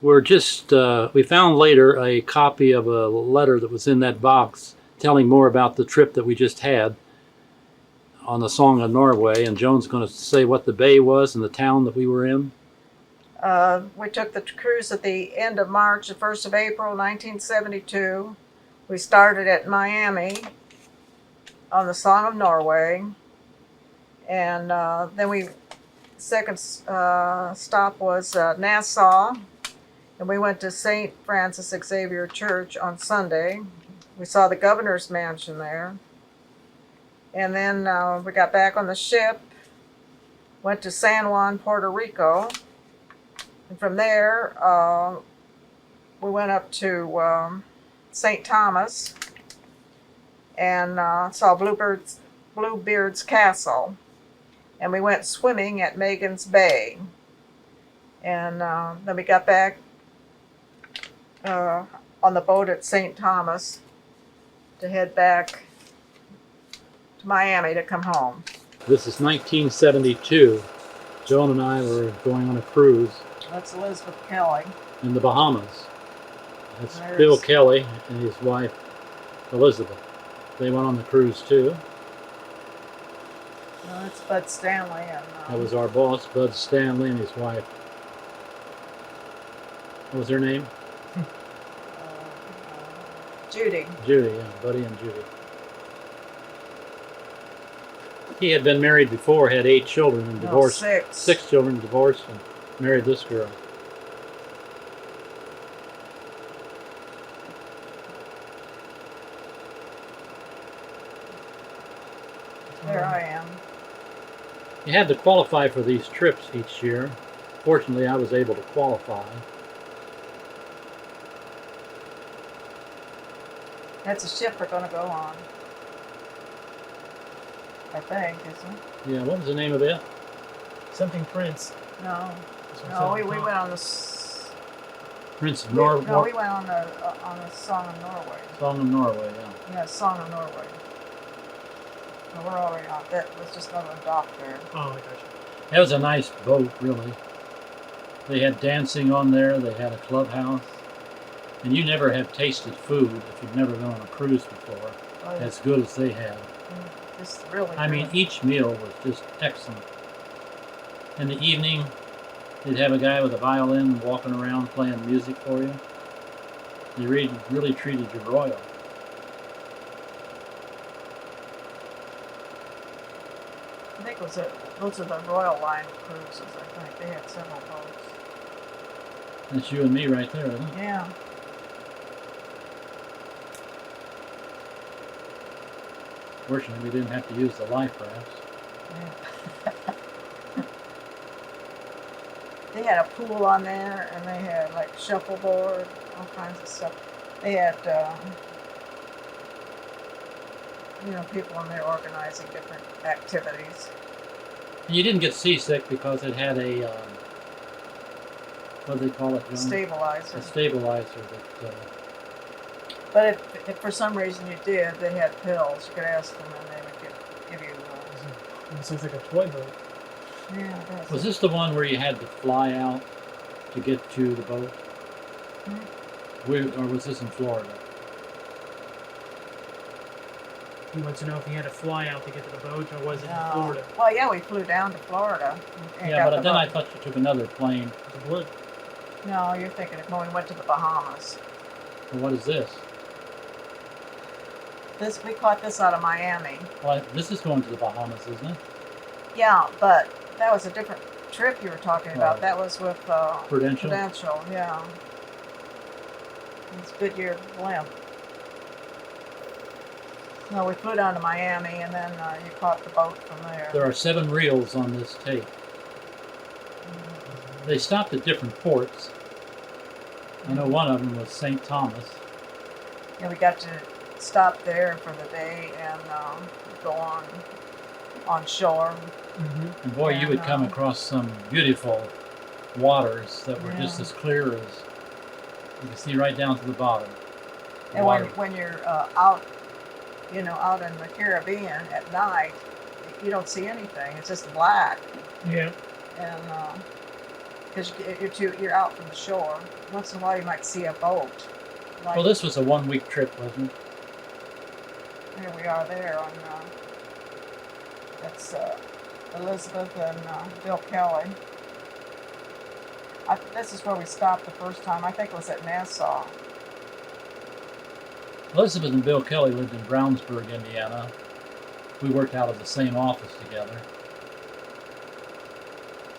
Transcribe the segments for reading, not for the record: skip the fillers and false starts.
We found later a copy of a letter that was in that box telling more about the trip that we just had on the Song of Norway. And Joan's going to say what the bay was and the town that we were in. We took the cruise at the end of March, the 1st of April, 1972. We started at Miami on the Song of Norway. And then second stop was Nassau. And we went to St. Francis Xavier Church on Sunday. We saw the governor's mansion there. And then we got back on the ship, went to San Juan, Puerto Rico. And from there, we went up to St. Thomas and saw Bluebeard's Castle. And we went swimming at Megan's Bay. And then we got back on the boat at St. Thomas to head back to Miami to come home. This is 1972. Joan and I were going on a cruise. That's Elizabeth Kelly. In the Bahamas. That's Bill Kelly and his wife Elizabeth. They went on the cruise too. No, that's Bud Stanley. That was our boss, Bud Stanley, and his wife. What was her name? Judy. Judy, yeah, Buddy and Judy. He had been married before, had 8 children, and divorced. No, 6 children, divorced, and married this girl. There I am. You had to qualify for these trips each year. Fortunately, I was able to qualify. That's a ship we're going to go on. I think, isn't it? Yeah, what was the name of it? Something Prince. No. No, we went on the... Prince of Norway. No, we went on the Song of Norway. Song of Norway, yeah. Yeah, Song of Norway. No, we're already on. That was just another dock there. Oh, I got you. That was a nice boat, really. They had dancing on there. They had a clubhouse. And you never have tasted food if you've never been on a cruise before, as good as they had. Just really I mean, each meal was just excellent. In the evening, they'd have a guy with a violin walking around playing music for you. They really treated you royal. I think those are the Royal Line cruises, I think. They had several boats. That's you and me right there, isn't it? Yeah. Fortunately, we didn't have to use the life rafts. Yeah. They had a pool on there, and they had like shuffleboard, all kinds of stuff. They had, people in there organizing different activities. And you didn't get seasick because it had a, what do they call it, Joan? Stabilizer. A stabilizer that... But if for some reason you did, they had pills. You could ask them, and they would give you. This looks like a toy boat. Yeah. Was this the one where you had to fly out to get to the boat? Mm-hmm. Or was this in Florida? He wants to know if he had to fly out to get to the boat, or was it in Florida? Well, yeah, we flew down to Florida. Yeah, but then I thought you took another plane. The wood. No, you're thinking of when we went to the Bahamas. Well, what is this? We caught this out of Miami. Well, this is going to the Bahamas, isn't it? Yeah, but that was a different trip you were talking about. That was with Prudential? Prudential, yeah. It's Goodyear blimp. No, we flew down to Miami, and then you caught the boat from there. There are 7 reels on this tape. They stopped at different ports. I know one of them was St. Thomas. Yeah, we got to stop there for the day and go on shore. Mm-hmm. And boy, you would come across some beautiful waters that were just as clear as you can see right down to the bottom. And when you're out in the Caribbean at night, you don't see anything. It's just black. Yeah. And because you're out from the shore. Once in a while, you might see a boat. Like, Well, this was a 1 week trip, wasn't it? here we are there on that's Elizabeth and Bill Kelly. This is where we stopped the first time. I think it was at Nassau. Elizabeth and Bill Kelly lived in Brownsburg, Indiana. We worked out of the same office together.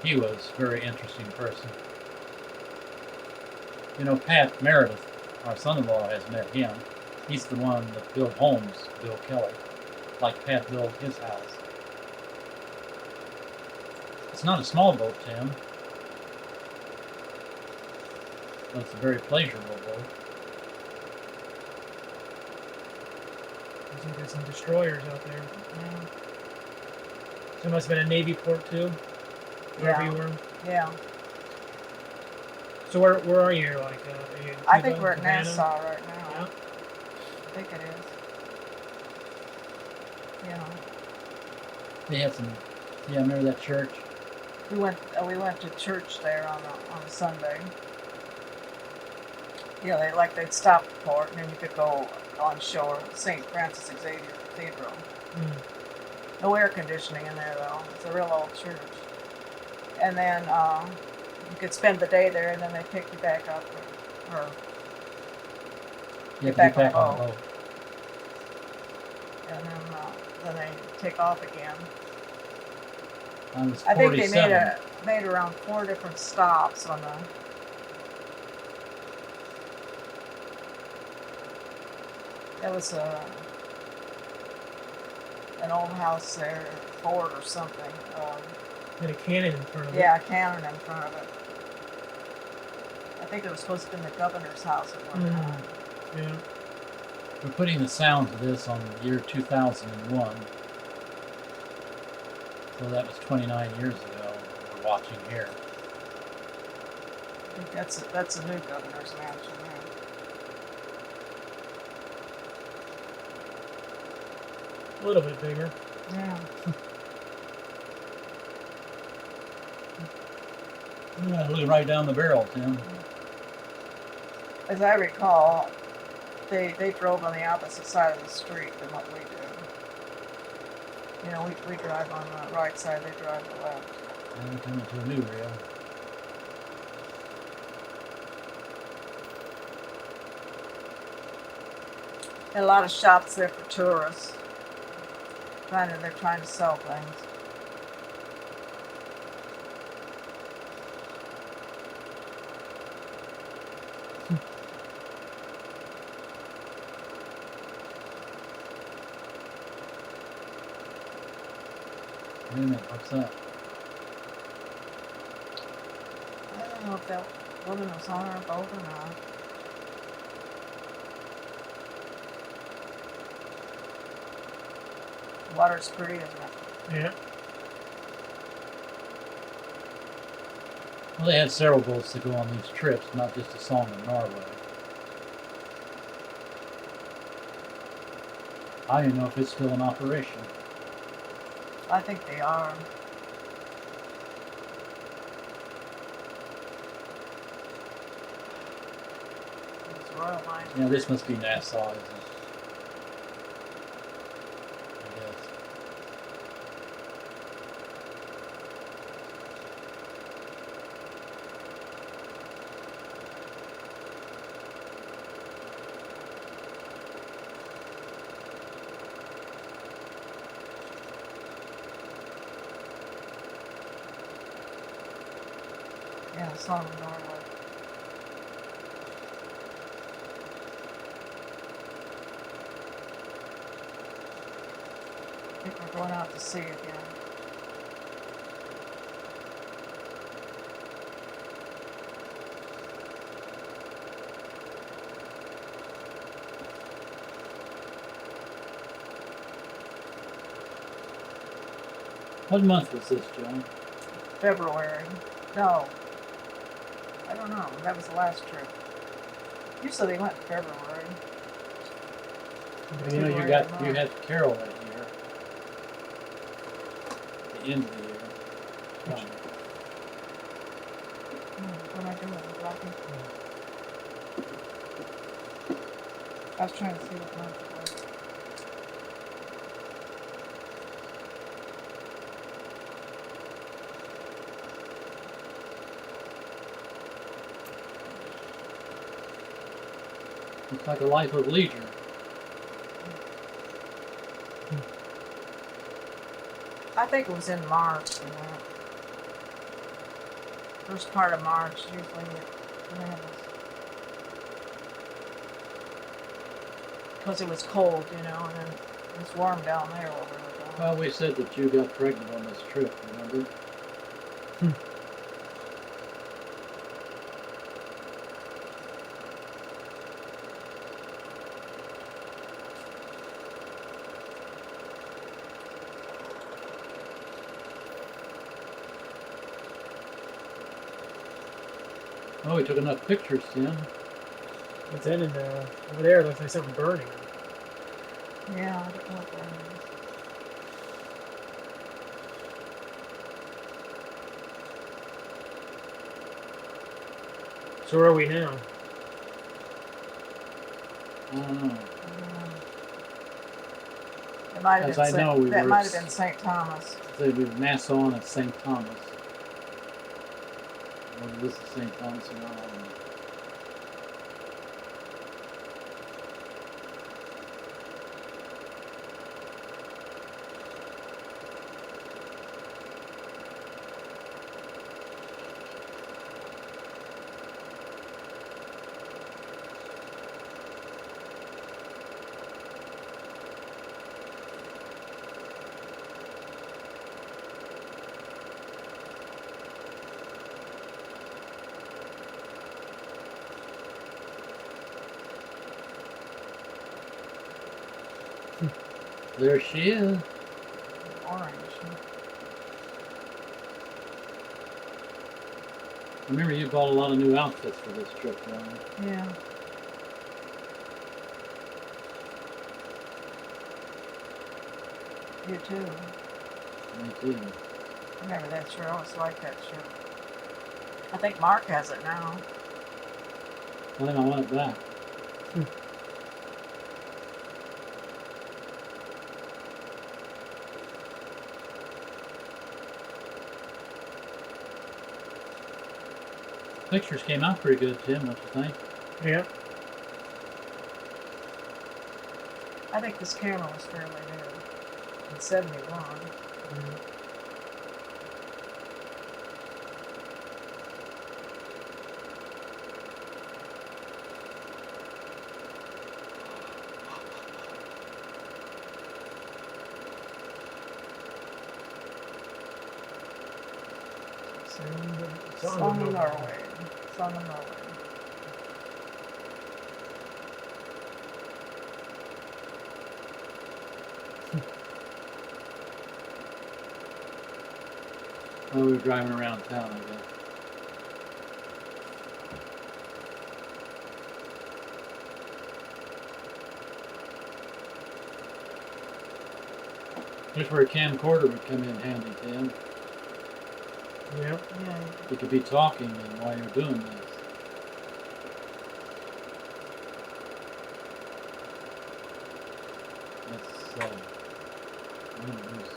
He was a very interesting person. You know, Pat Meredith, our son-in-law, has met him. He's the one that built homes, Bill Kelly, like Pat built his house. It's not a small boat, Tim, but it's a very pleasurable boat. I think there's some destroyers out there. Yeah. So it must have been a Navy port too, wherever Yeah. you were. Yeah. So where are you? Like, are you in I think Cuba, we're at Havana? Nassau right now. Yeah. I think it is. Yeah. They had some, yeah, remember that church? We went to church there on a Sunday. Yeah, they'd stop the port and then you could go on shore. St. Francis Xavier Cathedral. Mm. No air conditioning in there though. It's a real old church. And then you could spend the day there, and then they pick you back up, or You Get have to back get on back the on the boat. and then they take off again. I was 47. I think they made around 4 different stops on the. There was an old house there, fort or something. Had a cannon in front of it. Yeah, a cannon in front of it. I think it was supposed to be in the governor's house at one time. Yeah. We're putting the sound to this on the year 2001. So that was 29 years ago. We're watching here. I think that's a new governor's mansion there. A little bit bigger. Yeah. Yeah, looking right down the barrel, Tim. As I recall, they drove on the opposite side of the street than what we do. You know, we drive on the right side, they drive the left. And we're coming to a new rail. And a lot of shops there for tourists. They're trying to sell things. Wait a minute, what's that? I don't know if that woman was on our boat or not. The water's pretty, isn't it? Yeah. Well, they had several boats to go on these trips, not just a song in Norway. I don't even know if it's still in operation. I think they are. It's Royal Line. Yeah, this must be Nassau, isn't it? I guess. Yeah, Song of Norway. I think we're going out to sea again. What month was this, Joan? February. No. I don't know. That was the last trip. Usually they went in February. You know, February you or March. had Carol that year. The end of the year. What am I doing? Blocking? I was trying to see what month it was. Looks like a life of leisure. I think it was in March. You know. First part of March, usually it happens. Because it was cold, you know, and then it was warm down there where we were going. Well, we said that you got pregnant on this trip, remember? Oh, we took enough pictures, Tim. What's in it? Over there looks like something burning. Yeah, I don't know what that is. So where are we now? I don't know. It might have As been I know, we that were might have been St. Thomas. They would Nassau and St. Thomas. Whether this is St. Thomas or not, I don't know. There she is. Orange. I remember you bought a lot of new outfits for this trip, Joan. Yeah. You too. Me too. Remember that shirt? I always liked that shirt. I think Mark has it now. I think I want it back. Pictures came out pretty good, Tim, don't you think? Yeah. I think this camera was fairly new. In 71. Song of Norway. Song of Norway. Well, we were driving around town, I guess. Here's where a camcorder would come in handy, Tim. Yeah. Yeah. You could be talking and while you're doing this. That's one of those.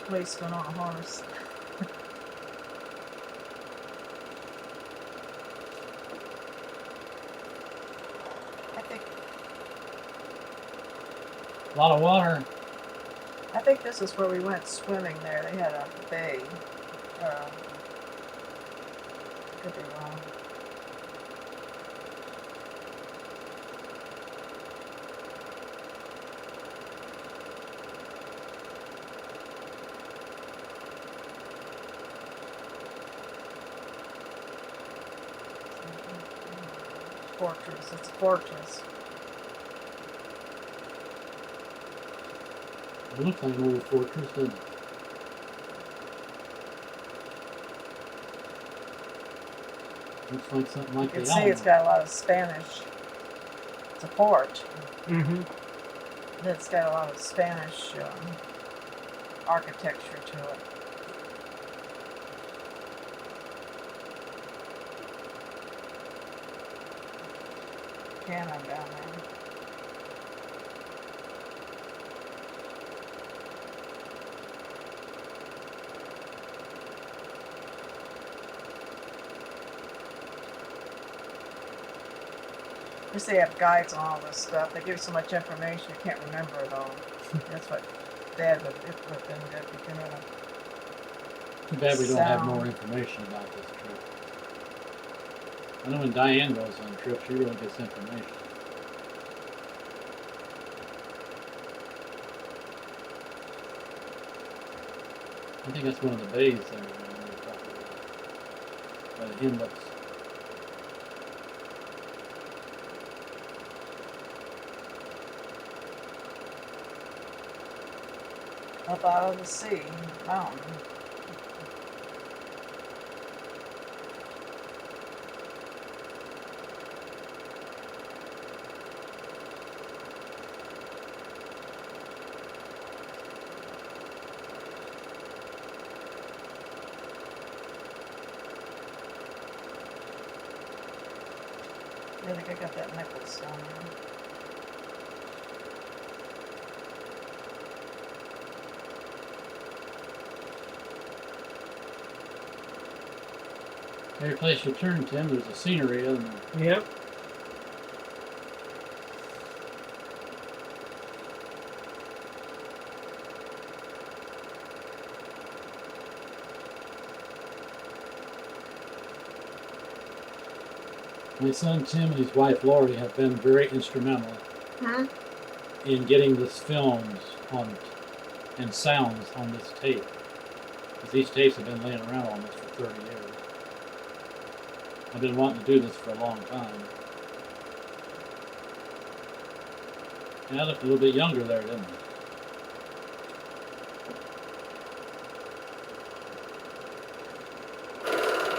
Policeman on a horse. I think A lot of water. I think this is where we went swimming there. They had a bay. Could be wrong. Fortress. It's a fortress. It looks like an old fortress, doesn't it? Looks like something like You the can see it's Alamo. got a lot of Spanish. It's a fort. Mm-hmm. It's got a lot of Spanish architecture to it. Cannon down there. Of course, they have guides on all this stuff. They give so much information, you can't remember it all. That's what Dad would put in at the beginning of Too bad we don't have Sound. more information about this trip. I know when Diane goes on trips, she really gets information. I think that's one of the bays there when we were talking about. By the inlets. up out of the sea, mountain. I think I got that necklace down there. Every place you turn, Tim, there's a scenery, isn't there? Yep. My son Tim and his wife Lori have been very instrumental in getting this films on and sounds on this tape. Because these tapes have been laying around almost for 30 years. I've been wanting to do this for a long time. And I looked a little bit younger there, didn't I?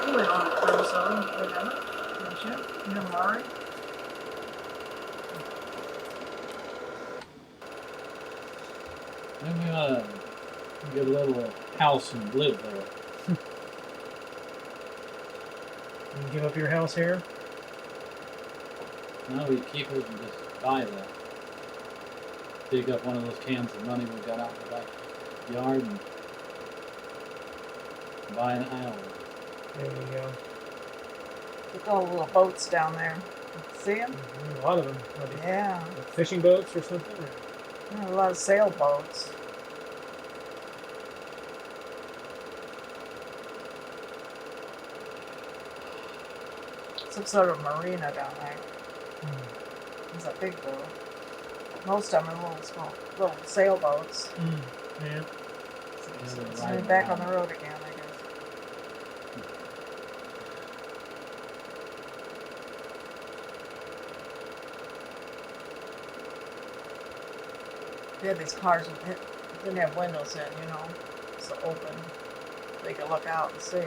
You went on a cruise though, you know, didn't you? You and Laurie? Maybe we ought to get a little house and live there. You can give up your house here. No, we keep it and just buy that. Dig up one of those cans of money we got out in the backyard and buy an island. There you go. Look at all the little boats down there. See them? A lot of them. Are they Yeah. fishing boats or something? Or? A lot of sailboats. Some sort of marina down there. It's a big boat. Most of them are little small, little sailboats. Yeah. So it's back on the road again, I guess. They had these cars that didn't have windows in, you know, so open. They could look out and see.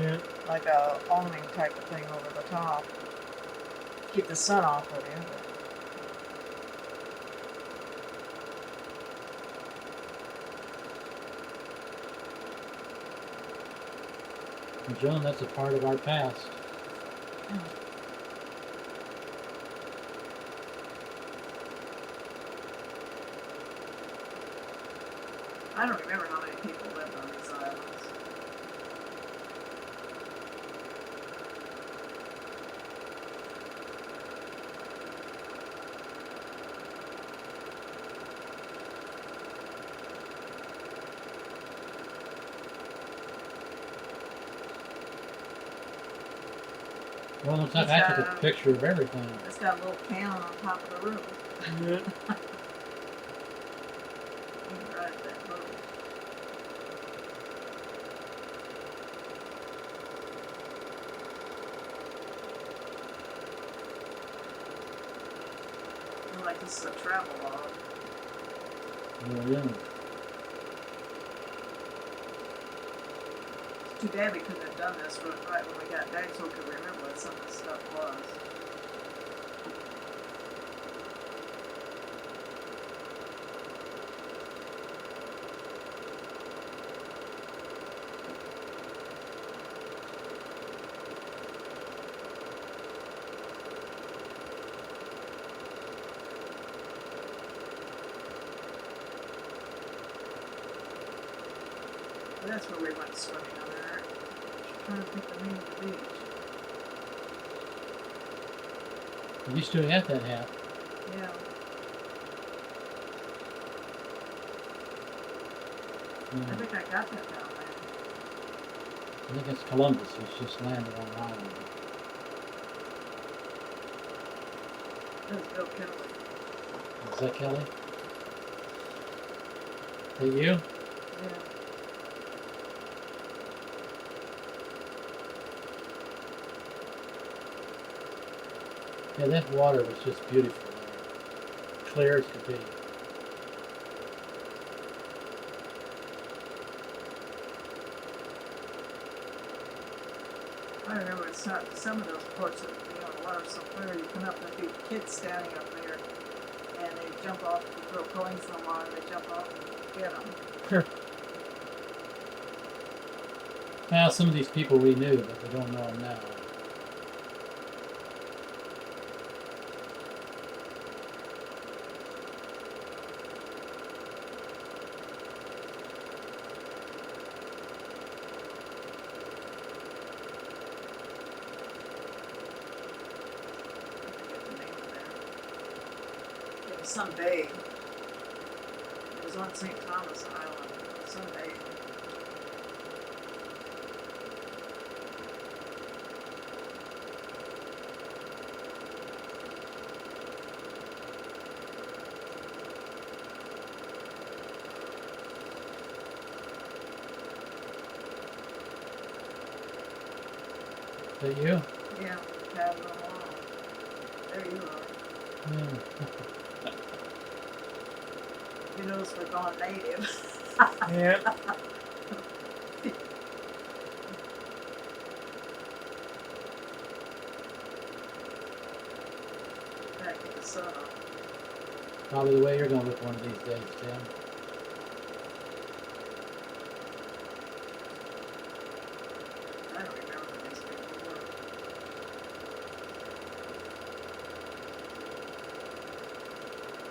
Yeah. Like a awning type of thing over the top. Keep the sun off of you. Well, Joan, that's a part of our past. I don't remember how many people lived on these islands. Well, looks like I took a picture of everything. It's got a little cannon on top of the roof. Yeah. You can drive that boat. I like this is a travel log. Oh, yeah. It's too bad we couldn't have done this right when we got back so we could remember what some of this stuff was. That's where we went swimming on there. I'm trying to think the name of the beach. You used to have that hat. Yeah. I Yeah. think I got that down there. I think it's Columbus. He's just landed on an island. That's Bill Kelly. Is that Kelly? Is that you? Yeah. Yeah, that water was just beautiful there. Clear as could be. I remember some of those ports that, the water's so clear, you come up and there'd be kids standing up there, and they jump off, you throw coins in the water, they jump off and get them. Well, some of these people we knew, but we don't know them now. I forget the name of that. It was some bay. It was on St. Thomas Island. Some bay. Is that you? Yeah, paddle along. There you are. Yeah. You notice we're gone native. Yeah. Gotta get the sun off. Probably the way you're going to look one of these days, Tim. I don't remember what these people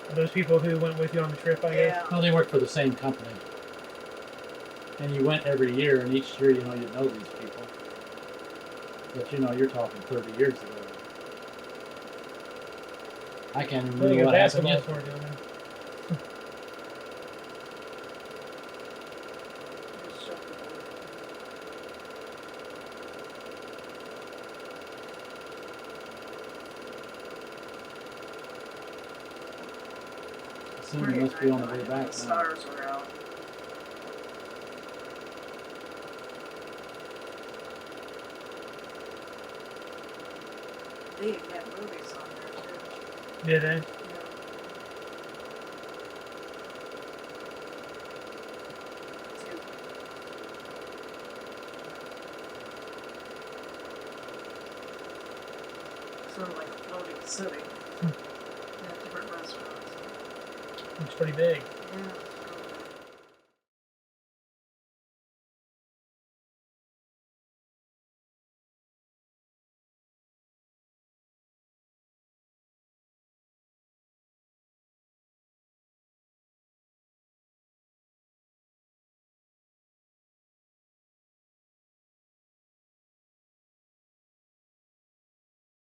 were. Are those people who went with you on the trip, I guess? Yeah. Well, they work for the same company. And you went every year, and each year, you know these people. But you're talking 30 years ago. I can't Really remember good what happened basketball yesterday. tour down there. Just shut the door. Soon Pretty you must be on the night way when back the now. stars were out. They even had movies on there too. Did they? Yeah. Excuse me. Sort of like a floating city. Hmm. They have different restaurants. Looks pretty big. Yeah.